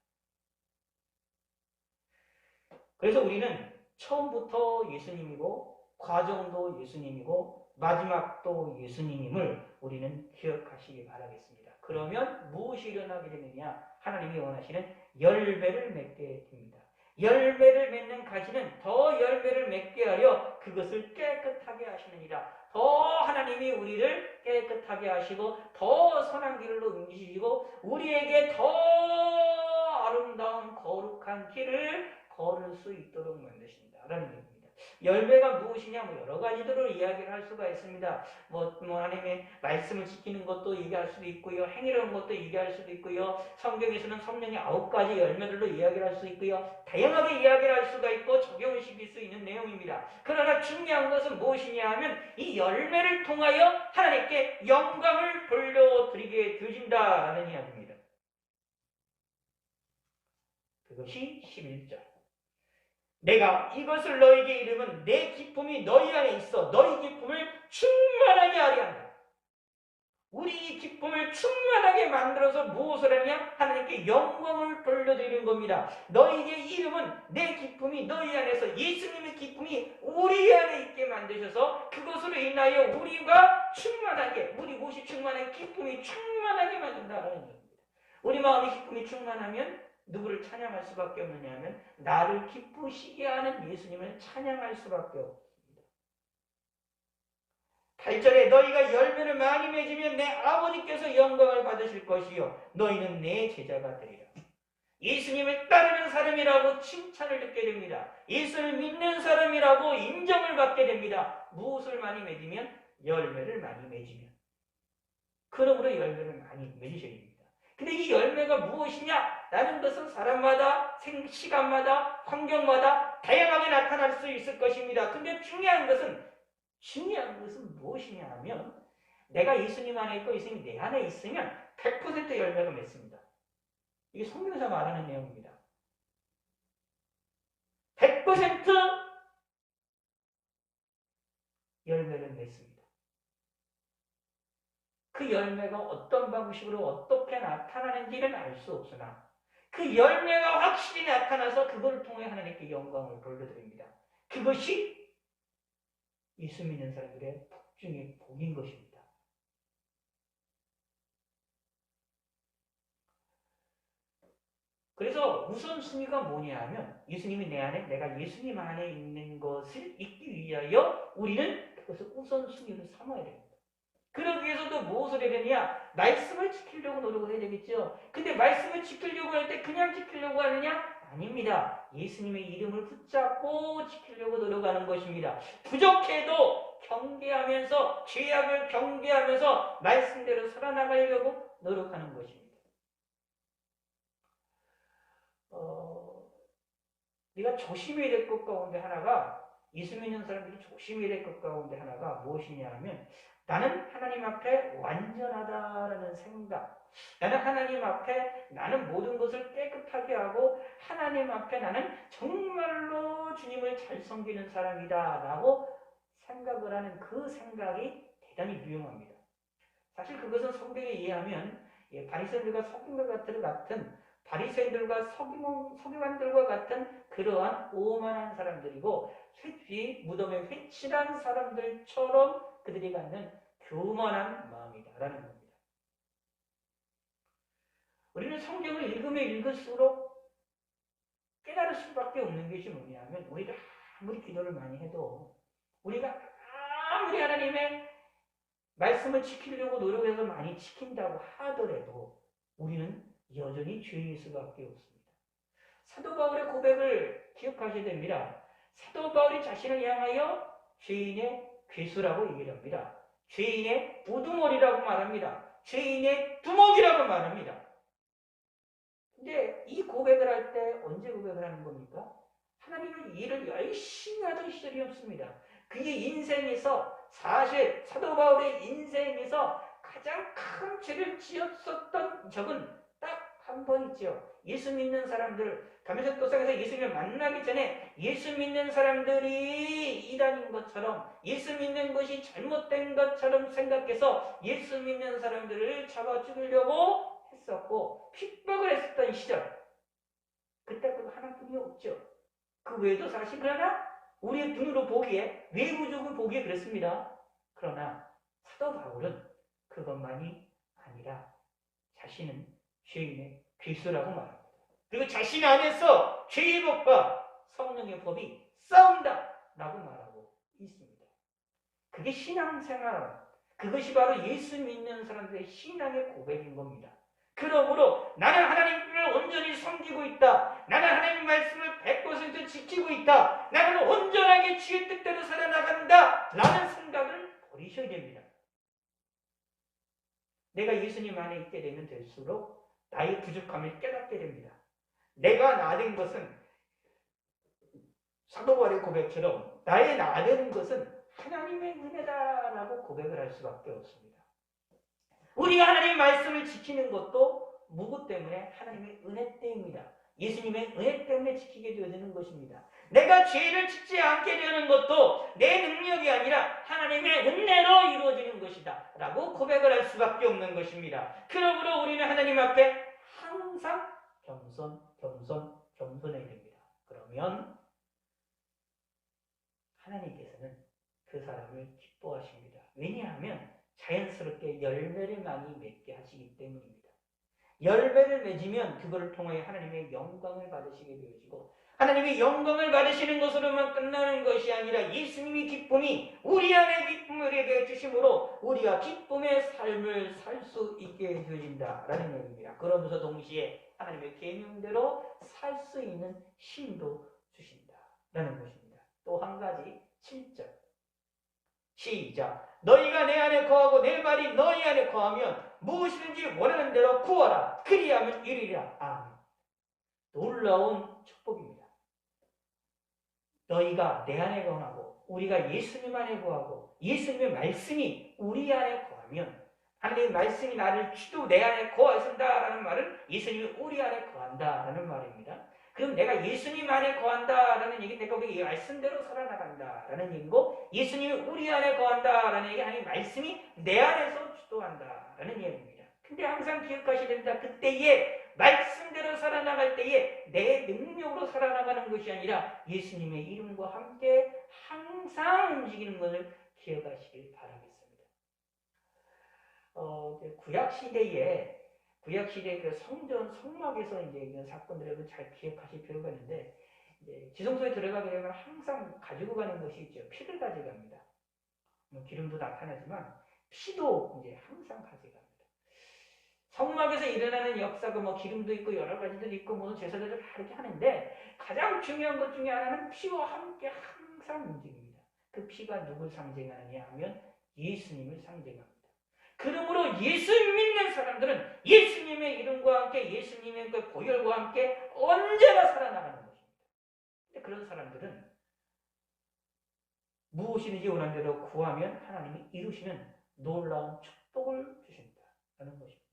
그래서 우리는 처음부터 예수님이고 과정도 예수님이고 마지막도 예수님임을 우리는 기억하시기 바라겠습니다. 그러면 무엇이 일어나게 되느냐? 하나님이 원하시는 열매를 맺게 됩니다. 열매를 맺는 가지는 더 열매를 맺게 하려 그것을 깨끗하게 하시느니라. 더 하나님이 우리를 깨끗하게 하시고 더 선한 길로 옮기시고 우리에게 더 아름다운 거룩한 길을 걸을 수 있도록 만드신다라는 얘기입니다. 열매가 무엇이냐? 여러 가지들로 이야기를 할 수가 있습니다. 하나님의 말씀을 지키는 것도 얘기할 수도 있고요. 행위라는 것도 얘기할 수도 있고요. 성경에서는 성령의 9가지 열매들로 이야기를 할 수 있고요. 다양하게 이야기를 할 수가 있고 적용을 시킬 수 있는 내용입니다. 그러나 중요한 것은 무엇이냐 하면 이 열매를 통하여 하나님께 영광을 돌려드리게 되어진다라는 이야기입니다. 그것이 11절. 내가 이것을 너에게 이르면 내 기쁨이 너희 안에 있어 너희 기쁨을 충만하게 하려 한다. 우리 기쁨을 충만하게 만들어서 무엇을 하냐? 하나님께 영광을 돌려드리는 겁니다. 너희의 이름은 내 기쁨이 너희 안에서 예수님의 기쁨이 우리 안에 있게 만드셔서 그것으로 인하여 우리가 충만하게 우리 무엇이 충만하게 기쁨이 충만하게 만든다는 겁니다. 우리 마음의 기쁨이 충만하면 누구를 찬양할 수밖에 없느냐 하면 나를 기쁘시게 하는 예수님을 찬양할 수밖에 없습니다. 8절에 너희가 열매를 많이 맺으면 내 아버지께서 영광을 받으실 것이요 너희는 내 제자가 되리라. 예수님을 따르는 사람이라고 칭찬을 듣게 됩니다. 예수를 믿는 사람이라고 인정을 받게 됩니다. 무엇을 많이 맺으면? 열매를 많이 맺으면. 그러므로 열매를 많이 맺으셔야 됩니다. 근데 이 열매가 무엇이냐? 라는 것은 사람마다, 시간마다, 환경마다 다양하게 나타날 수 있을 것입니다. 근데 중요한 것은 무엇이냐 하면 내가 예수님 안에 있고 예수님이 내 안에 있으면 100% 열매가 맺습니다. 이게 성경에서 말하는 내용입니다. 100% 열매를 맺습니다. 그 열매가 어떤 방식으로 어떻게 나타나는지는 알 수 없으나 그 열매가 확실히 나타나서 그걸 통해 하나님께 영광을 돌려드립니다. 그것이 예수 믿는 사람들의 복중의 복인 것입니다. 그래서 우선순위가 뭐냐 하면 예수님이 내 안에, 내가 예수님 안에 있는 것을 잊기 위하여 우리는 그것을 우선순위로 삼아야 됩니다. 그러기 위해서도 무엇을 해야 되느냐? 말씀을 지키려고 노력을 해야 되겠죠. 근데 말씀을 지키려고 할 때 그냥 지키려고 하느냐? 아닙니다. 예수님의 이름을 붙잡고 지키려고 노력하는 것입니다. 부족해도 경계하면서, 죄악을 경계하면서 말씀대로 살아나가려고 노력하는 것입니다. 우리가 조심해야 될 것 가운데 하나가, 예수 믿는 사람들이 조심해야 될 것 가운데 하나가 무엇이냐 하면 나는 하나님 앞에 완전하다라는 생각, 나는 하나님 앞에 나는 모든 것을 깨끗하게 하고 하나님 앞에 나는 정말로 주님을 잘 섬기는 사람이다 라고 생각을 하는 그 생각이 대단히 유용합니다. 사실 그것은 성경에 의하면 바리새인들과 서기관들과 같은 그러한 오만한 사람들이고 무덤에 회칠한 사람들처럼 그들이 갖는 교만한 마음이다라는 겁니다. 우리는 성경을 읽으면 읽을수록 깨달을 수밖에 없는 것이 뭐냐면 우리가 아무리 기도를 많이 해도 우리가 아무리 하나님의 말씀을 지키려고 노력해서 많이 지킨다고 하더라도 우리는 여전히 죄일 수밖에 없습니다. 사도 바울의 고백을 기억하셔야 됩니다. 사도 바울이 자신을 향하여 죄인의 괴수라고 얘기를 합니다. 죄인의 우두머리라고 말합니다. 죄인의 두목이라고 말합니다. 근데 이 고백을 할 때 언제 고백을 하는 겁니까? 하나님을 일을 열심히 하던 시절이 없습니다. 그의 인생에서 사실 사도 바울의 인생에서 가장 큰 죄를 지었었던 적은 딱 한 번 있죠. 예수 믿는 사람들, 다메섹 도상에서 예수님을 만나기 전에 예수 믿는 사람들이 이단인 것처럼 예수 믿는 것이 잘못된 것처럼 생각해서 예수 믿는 사람들을 잡아 죽이려고 했었고 핍박을 했었던 시절, 그때 그거 하나뿐이 없죠. 그 외에도 사실 그러나 우리의 눈으로 보기에, 외부적으로 보기에 그렇습니다. 그러나 사도 바울은 그것만이 아니라 자신은 죄인의 괴수라고 말합니다. 그리고 자신 안에서 죄의 법과 성령의 법이 싸운다라고 말하고 있습니다. 그게 신앙생활, 그것이 바로 예수 믿는 사람들의 신앙의 고백인 겁니다. 그러므로 나는 하나님을 온전히 섬기고 있다. 나는 하나님 말씀을 100% 지키고 있다. 나는 온전하게 주의 뜻대로 살아나간다. 라는 생각을 버리셔야 됩니다. 내가 예수님 안에 있게 되면 될수록 나의 부족함을 깨닫게 됩니다. 내가 나된 것은 사도 바울의 고백처럼 나의 나되는 것은 하나님의 은혜다라고 고백을 할 수밖에 없습니다. 우리가 하나님의 말씀을 지키는 것도 무엇 때문에? 하나님의 은혜 때문입니다. 예수님의 은혜 때문에 지키게 되어지는 것입니다. 내가 죄를 짓지 않게 되는 것도 내 능력이 아니라 하나님의 은혜로 이루어지는 것이다 라고 고백을 할 수밖에 없는 것입니다. 그러므로 우리는 하나님 앞에 항상 겸손해야 됩니다. 그러면 하나님께서는 그 사람을 기뻐하십니다. 왜냐하면 자연스럽게 열매를 많이 맺게 하시기 때문입니다. 열매를 맺으면 그것을 통해 하나님의 영광을 받으시게 되어지고 하나님이 영광을 받으시는 것으로만 끝나는 것이 아니라 예수님의 기쁨이 우리 안에 기쁨을 우리에게 주심으로 우리가 기쁨의 삶을 살 수 있게 해주신다라는 얘기입니다. 그러면서 동시에 하나님의 계명대로 살 수 있는 힘도 주신다라는 것입니다. 또 한 가지 7절 시작. 너희가 내 안에 거하고 내 말이 너희 안에 거하면 무엇이든지 원하는 대로 구하라. 그리하면 이루리라. 아멘. 놀라운 축복입니다. 너희가 내 안에 거하고 우리가 예수님 안에 거하고 예수님의 말씀이 우리 안에 거하면 하나님의 말씀이 나를 주도 내 안에 거하신다라는 말은 예수님이 우리 안에 거한다라는 말입니다. 그럼 내가 예수님 안에 거한다라는 얘기는 내가 이 말씀대로 살아나간다라는 얘기고 예수님이 우리 안에 거한다라는 얘기는 하나님의 말씀이 내 안에서 주도한다라는 얘기입니다. 근데 항상 기억하셔야 됩니다. 그때에 말씀대로 살아나갈 때에 내 능력으로 살아나가는 것이 아니라 예수님의 이름과 함께 항상 움직이는 것을 기억하시길 바라겠습니다. 구약시대에 그 성막에서 이제 이런 사건들을 잘 기억하실 필요가 있는데, 이제 지성소에 들어가게 되면 항상 가지고 가는 것이 있죠. 피를 가져갑니다. 기름도 나타나지만 피도 이제 항상 가져갑니다. 성막에서 일어나는 역사가 기름도 있고 여러 가지도 있고 무슨 제사들을 다 이렇게 하는데 가장 중요한 것 중에 하나는 피와 함께 항상 움직입니다. 그 피가 누굴 상징하느냐 하면 예수님을 상징합니다. 그러므로 예수 믿는 사람들은 예수님의 이름과 함께 예수님의 그 보혈과 함께 언제나 살아나가는 것입니다. 근데 그런 사람들은 무엇이든지 원하는 대로 구하면 하나님이 이루시는 놀라운 축복을 주신다는 것입니다.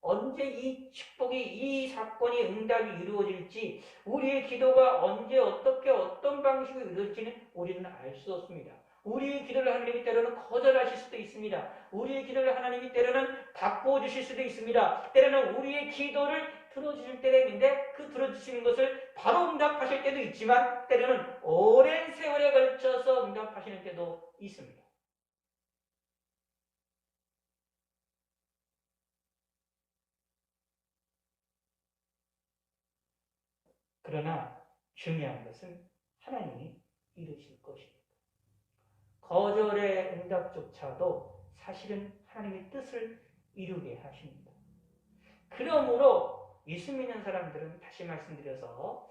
언제 이 축복이, 이 사건이 응답이 이루어질지, 우리의 기도가 언제 어떻게 어떤 방식으로 이루어질지는 우리는 알 수 없습니다. 우리의 기도를 하나님이 때로는 거절하실 수도 있습니다. 우리의 기도를 하나님이 때로는 바꿔주실 수도 있습니다. 때로는 우리의 기도를 들어주실 때가 있는데 그 들어주시는 것을 바로 응답하실 때도 있지만 때로는 오랜 세월에 걸쳐서 응답하시는 때도 있습니다. 그러나 중요한 것은 하나님이 이루실 것입니다. 거절의 응답조차도 사실은 하나님의 뜻을 이루게 하십니다. 그러므로 예수 믿는 사람들은 다시 말씀드려서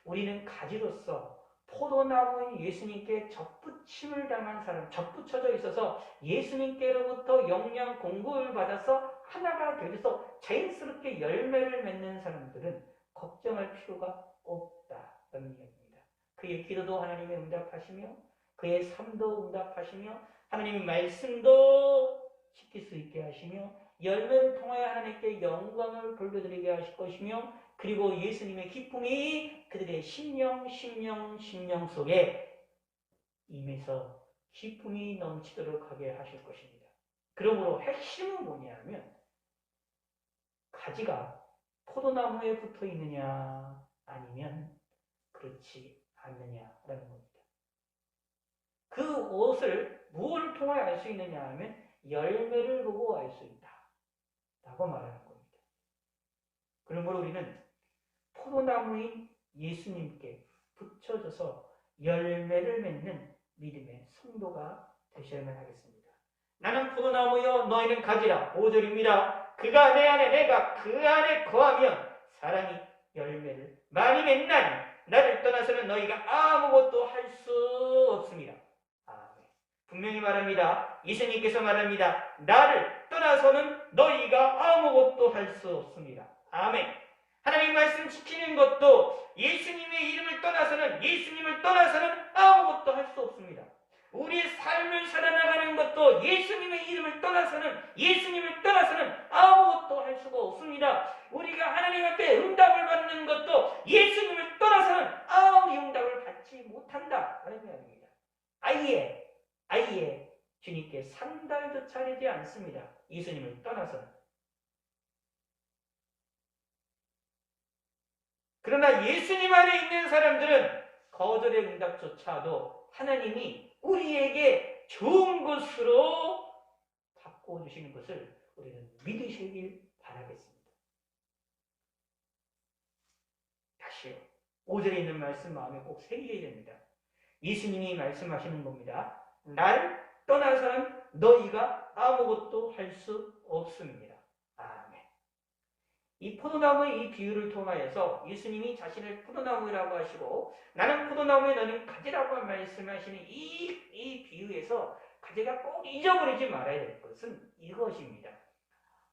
우리는 가지로서 포도나무인 예수님께 접붙임을 당한 사람, 접붙여져 있어서 예수님께로부터 영양 공급을 받아서 하나가 되어서 자연스럽게 열매를 맺는 사람들은 걱정할 필요가 없다는 이야기입니다. 그의 기도도 하나님의 응답하시며 그의 삶도 응답하시며 하나님의 말씀도 지킬 수 있게 하시며 열매를 통하여 하나님께 영광을 돌려드리게 하실 것이며 그리고 예수님의 기쁨이 그들의 심령 속에 임해서 기쁨이 넘치도록 하게 하실 것입니다. 그러므로 핵심은 뭐냐면 가지가 포도나무에 붙어 있느냐 아니면 그렇지 않느냐라는 겁니다. 그 옷을 무엇을 통하여 알 수 있느냐 하면 열매를 보고 알 수 있다 라고 말하는 겁니다. 그러므로 우리는 포도나무인 예수님께 붙여져서 열매를 맺는 믿음의 성도가 되셔야만 하겠습니다. 나는 포도나무여 너희는 가지라. 5절입니다. 그가 내 안에 내가 그 안에 거하면 사랑이 열매를 많이 맺나니 나를 떠나서는 너희가 아무것도 할 수 없습니다. 분명히 말합니다. 예수님께서 말합니다. 나를 떠나서는 너희가 아무것도 할 수 없습니다. 아멘. 하나님 말씀 지키는 것도 예수님의 이름을 떠나서는 예수님을 떠나서는 아무것도 할 수 없습니다. 우리의 삶을 살아나가는 것도 예수님의 이름을 떠나서는 예수님을 떠나서는 아무것도 할 수가 없습니다. 우리가 하나님 앞에 응답을 받는 것도 예수님을 떠나서는 아무리 응답을 받지 못한다 라는 이야기입니다. 아예 주님께 상달조차 되지 않습니다. 예수님을 떠나서는. 그러나 예수님 안에 있는 사람들은 거절의 응답조차도 하나님이 우리에게 좋은 것으로 바꿔주시는 것을 우리는 믿으시길 바라겠습니다. 다시요. 5절에 있는 말씀 마음에 꼭 새기게 됩니다. 예수님이 말씀하시는 겁니다. 나를 떠나서는 너희가 아무것도 할 수 없습니다. 아멘. 이 포도나무의 이 비유를 통하여서 예수님이 자신을 포도나무라고 하시고 나는 포도나무에 너는 가지라고 말씀하시는 이 비유에서 가지가 꼭 잊어버리지 말아야 될 것은 이것입니다.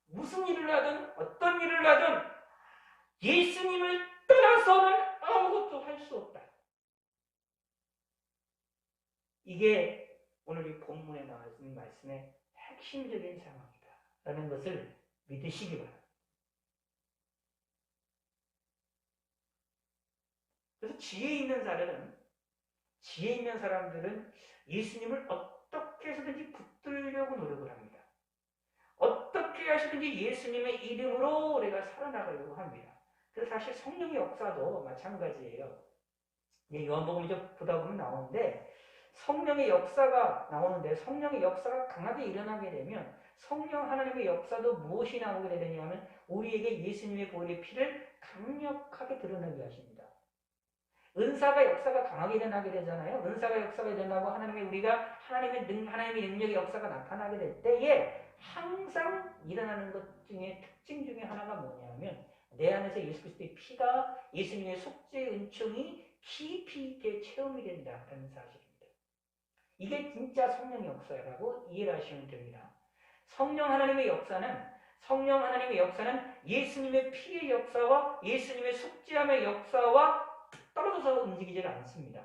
무슨 일을 하든 어떤 일을 하든 예수님을 떠나서는 아무것도 할 수 없다. 이게 오늘 이 본문에 나와 있는 말씀의 핵심적인 상황이다 라는 것을 믿으시기 바랍니다. 그래서 지혜 있는 사람들은 예수님을 어떻게 해서든지 붙들려고 노력을 합니다. 어떻게 하시든지 예수님의 이름으로 우리가 살아나가려고 합니다. 그래서 사실 성령의 역사도 마찬가지예요. 요한복음 이제 보다 보면 나오는데 성령의 역사가 강하게 일어나게 되면 성령 하나님의 역사도 무엇이 나오게 되느냐면 우리에게 예수님의 보혈의 피를 강력하게 드러나게 하십니다. 은사가 역사가 강하게 일어나게 되잖아요. 은사가 역사가 일어나고 하나님의 능력의 역사가 나타나게 될 때에 항상 일어나는 것 중에 특징 중에 하나가 뭐냐면 내 안에서 예수 그리스도의 피가 예수님의 속죄 은총이 깊이 있게 체험이 된다는 사실입니다. 이게 진짜 성령의 역사라고 이해를 하시면 됩니다. 성령 하나님의 역사는 예수님의 피의 역사와 예수님의 속죄함의 역사와 떨어져서 움직이지는 않습니다.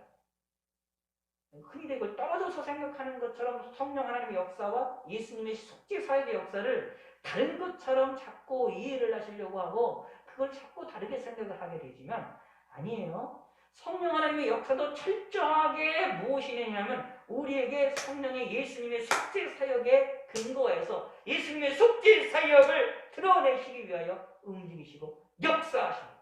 흔히 이걸 떨어져서 생각하는 것처럼 성령 하나님의 역사와 예수님의 속죄 사역의 역사를 다른 것처럼 자꾸 이해를 하시려고 하고 그걸 자꾸 다르게 생각을 하게 되지만 아니에요. 성령 하나님의 역사도 철저하게 무엇이냐면 우리에게 성령의 예수님의 속죄 사역에 근거해서 예수님의 속죄 사역을 드러내시기 위하여 움직이시고 역사하십니다.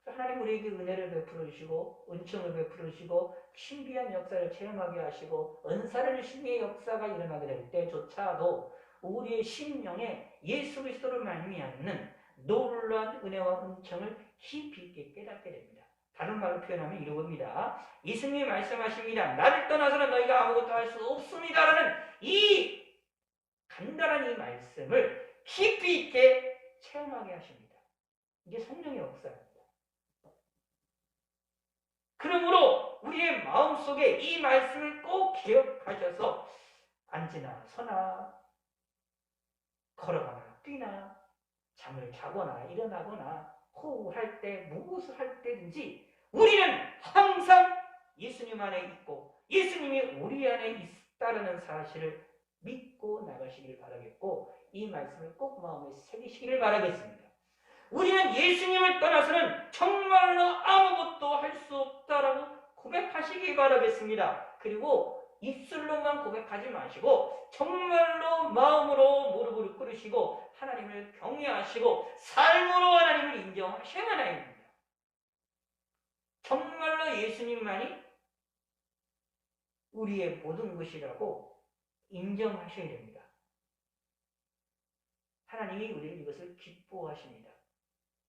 하나님 우리에게 은혜를 베풀어 주시고 은총을 베풀어 주시고 신비한 역사를 체험하게 하시고 은사를 신비의 역사가 일어나게 될 때조차도 우리의 심령에 예수 그리스도를 말미암는 놀라운 은혜와 은총을 깊이 있게 깨닫게 됩니다. 다른 말로 표현하면 이러합니다. 예수님이 말씀하십니다. 나를 떠나서는 너희가 아무것도 할 수 없습니다라는 이 간단한 이 말씀을 깊이 있게 체험하게 하십니다. 이게 성령의 역사입니다. 그러므로 우리의 마음속에 이 말씀을 꼭 기억하셔서 앉으나 서나 걸어가나 뛰나 잠을 자거나 일어나거나 호흡할 때 무엇을 할 때든지 우리는 항상 예수님 안에 있고 예수님이 우리 안에 있다는 사실을 믿고 나가시길 바라겠고 이 말씀을 꼭 마음에 새기시기를 바라겠습니다. 우리는 예수님을 떠나서는 정말로 아무것도 할 수 없다라고 고백하시기 바라겠습니다. 그리고 입술로만 고백하지 마시고 정말로 마음으로 무릎을 꿇으시고 하나님을 경외하시고 삶으로 하나님을 인정하셔야만 합니다. 정말로 예수님만이 우리의 모든 것이라고 인정하셔야 됩니다. 하나님이 우리를 이것을 기뻐하십니다.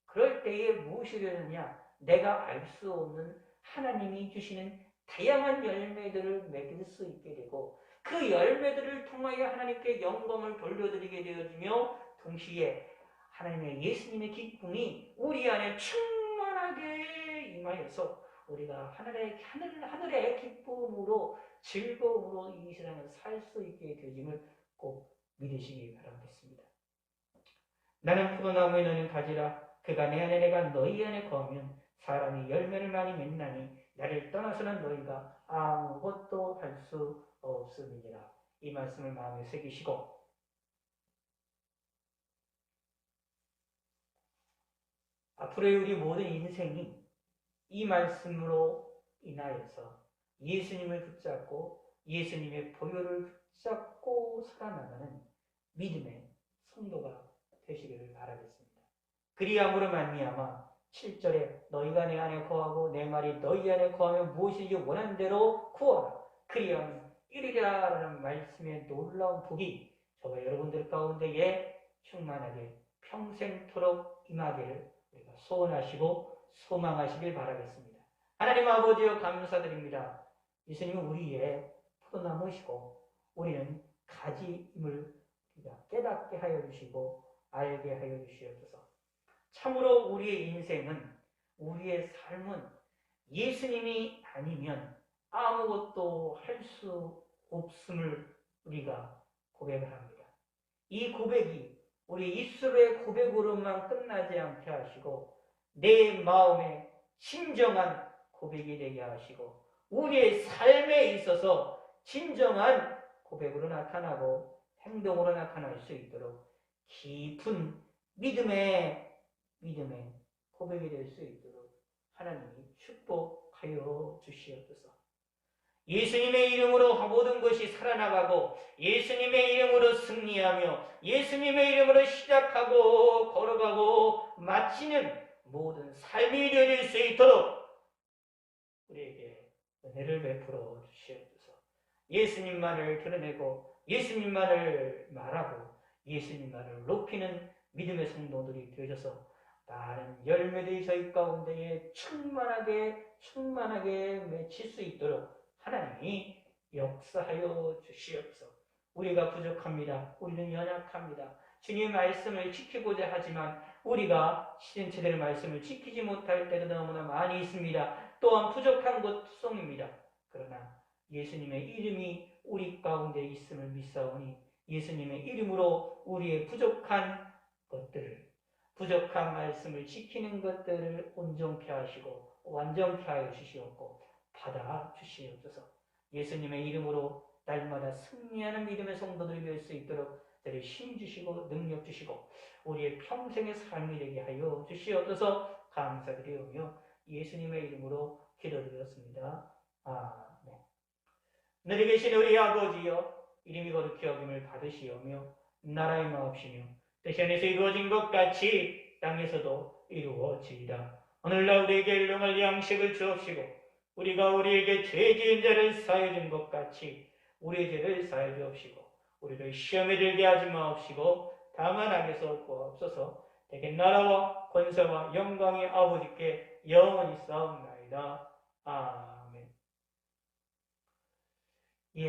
그럴 때에 무엇이 되느냐? 내가 알 수 없는 하나님이 주시는 다양한 열매들을 맺을 수 있게 되고 그 열매들을 통하여 하나님께 영광을 돌려드리게 되어지며 동시에 하나님의 예수님의 기쁨이 우리 안에 충만하게 임하여서 우리가 하늘의 기쁨으로 즐거움으로 이 세상을 살 수 있게 되어짐을 꼭 믿으시기 바라겠습니다. 나는 포도나무에 너는 가지라 그가 내 안에 내가 너희 안에 거하면 사람이 열매를 많이 맺나니 나를 떠나서는 너희가 아무것도 할 수 없음이니라. 이 말씀을 마음에 새기시고 앞으로의 우리 모든 인생이 이 말씀으로 인하여서 예수님을 붙잡고 예수님의 보혈을 붙잡고 살아나가는 믿음의 성도가 되시기를 바라겠습니다. 그리함으로 말미암아 7절에 너희가 내 안에 거하고 내 말이 너희 안에 거하면 무엇이든지 원하는 대로 구하라. 그리하면 이르리라 라는 말씀의 놀라운 복이 저와 여러분들 가운데에 충만하게 평생토록 임하기를 우리가 소원하시고 소망하시길 바라겠습니다. 하나님 아버지여 감사드립니다. 예수님은 우리의 포도나무시고 우리는 가지임을 우리가 깨닫게 하여 주시고 알게 하여 주시옵소서. 참으로 우리의 인생은, 우리의 삶은 예수님이 아니면 아무것도 할 수 없음을 우리가 고백을 합니다. 이 고백이 우리 입술의 고백으로만 끝나지 않게 하시고 내 마음에 진정한 고백이 되게 하시고 우리의 삶에 있어서 진정한 고백으로 나타나고 행동으로 나타날 수 있도록 깊은 믿음의 고백이 될 수 있도록 하나님이 축복하여 주시옵소서. 예수님의 이름으로 모든 것이 살아나가고 예수님의 이름으로 승리하며 예수님의 이름으로 시작하고 걸어가고 마치는 모든 삶이 되어질 수 있도록 우리에게 은혜를 베풀어 주시옵소서. 예수님만을 드러내고 예수님만을 말하고 예수님만을 높이는 믿음의 성도들이 되어져서 많은 열매들이 저희 가운데에 충만하게 맺힐 수 있도록 하나님이 역사하여 주시옵소서. 우리가 부족합니다. 우리는 연약합니다. 주님의 말씀을 지키고자 하지만 우리가 제대로 말씀을 지키지 못할 때도 너무나 많이 있습니다. 또한 부족한 것 투성입니다. 그러나 예수님의 이름이 우리 가운데 있음을 믿사오니 예수님의 이름으로 우리의 부족한 것들을, 부족한 말씀을 지키는 것들을 온전케 하시고 완전케 하여 주시옵고 받아 주시옵소서. 예수님의 이름으로 날마다 승리하는 믿음의 성도들이 될 수 있도록 저를 힘 주시고 능력 주시고 우리의 평생의 삶이 되게 하여 주시옵소서. 감사드리오며 예수님의 이름으로 기도드렸습니다. 아멘. 너희 계신 우리 아버지여, 이름이 거룩히 여김을 받으시오며 나라의 마옵시며 뜻이 하늘에서 이루어진 것 같이 땅에서도 이루어지이다. 오늘날 우리에게 일용할 양식을 주옵시고 우리가 우리에게 죄 지은 자를 사하여 준 것 같이 우리의 죄를 사하여 주옵시고 우리를 시험에 들게 하지 마옵시고 다만 악에서 구하옵소서. 대개 나라와 권세와 영광의 아버지께 영원히 싸움나이다. 아멘.